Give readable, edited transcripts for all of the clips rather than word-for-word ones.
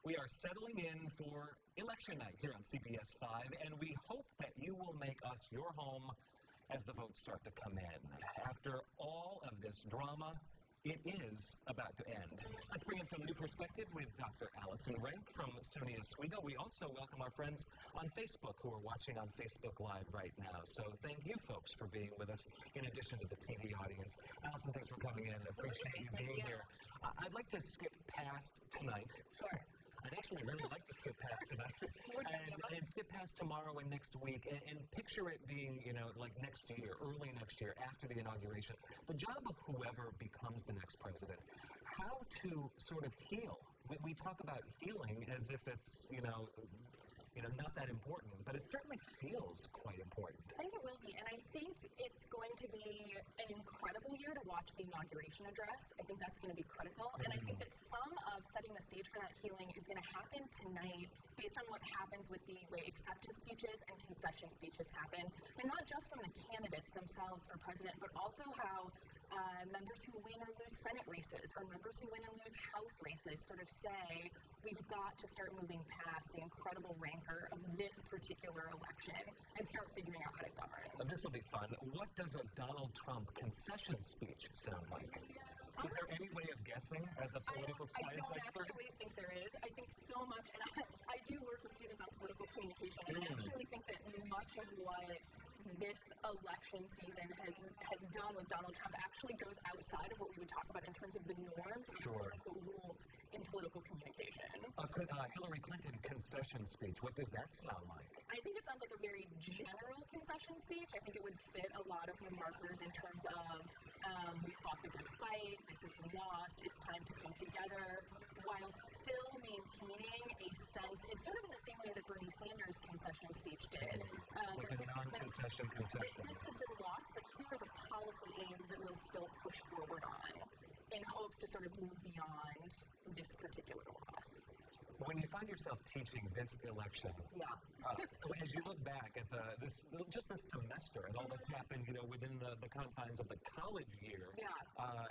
We are settling in for election night here on CBS 5, and we hope that you will make us your home as the votes start to come in. After all of this drama, it is about to end. Let's bring in some new perspective with Dr. Allison from SUNY Oswego. We also welcome our friends on Facebook who are watching on Facebook Live right now. So thank you folks for being with us in addition to the TV audience. Allison, thanks for coming in. Appreciate you being here. I'd like to skip past tonight. Sure. I'd actually really like to skip past tonight and skip past tomorrow and next week and picture it being, like next year, early next year, after the inauguration. The job of whoever becomes the next president, how to sort of heal. We talk about healing as if it's, not that important, but it certainly feels quite important. I think it will be, and I think it's going to be an incredible year to watch the inauguration address. I think that's going to be critical, and I think that some of setting the stage for that healing is going to happen tonight based on what happens with the way acceptance speeches and concession speeches happen, and not just from the candidates themselves for president, but also how members who win or lose Senate races or members who win and lose House races sort of say, we've got to start moving past the incredible rancor of this particular election and start figuring out how to govern. This will be fun. What does a Donald Trump concession speech sound like? Is there any way of guessing as a political science expert? I don't actually think there is. I think so much, and I do work with students on political communication, and I actually think that much of what this election season has done with Donald Trump actually goes outside of what we would talk about in terms of the norms and quote-unquote rules in political communication. Hillary Clinton concession speech, what does that sound like? I think it sounds like a very general concession speech. I think it would fit a lot of the markers in terms of we fought the good fight, this has been lost, it's time to come together, while still maintaining a sense, it's sort of in the same way that Bernie Sanders' concession speech did. Like a non-concession concession. This has been lost, but here are the policy aims that we'll still push forward on in hopes to sort of move beyond this particular loss. When you find yourself teaching this election, as you look back at this semester and all that's happened, within the confines of the college year,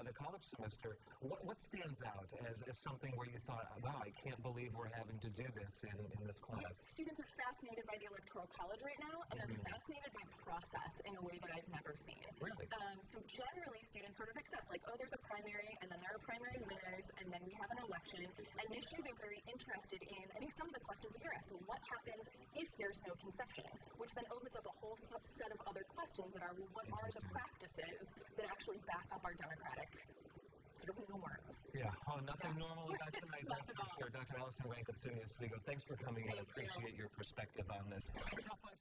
the college semester, what stands out as something where you thought, wow, I can't believe we're having to do this in this class? Students are fascinated by the Electoral College right now, and they're fascinated by process in a way that I've never seen. Really? So generally, students sort of accept, like, oh, there's a primary, and then there are primary winners, and then we have an election, and this year they're very interested in, I think some of the questions you're asking, what happens if there's no concession, which then opens up a whole set of other questions that are, well, what are the practices that actually back up our democratic sort of norms? Yeah, nothing normal about tonight, that's for sure. Dr. Allison of SUNY Oswego, thanks for coming in. I appreciate your perspective on this. Top 5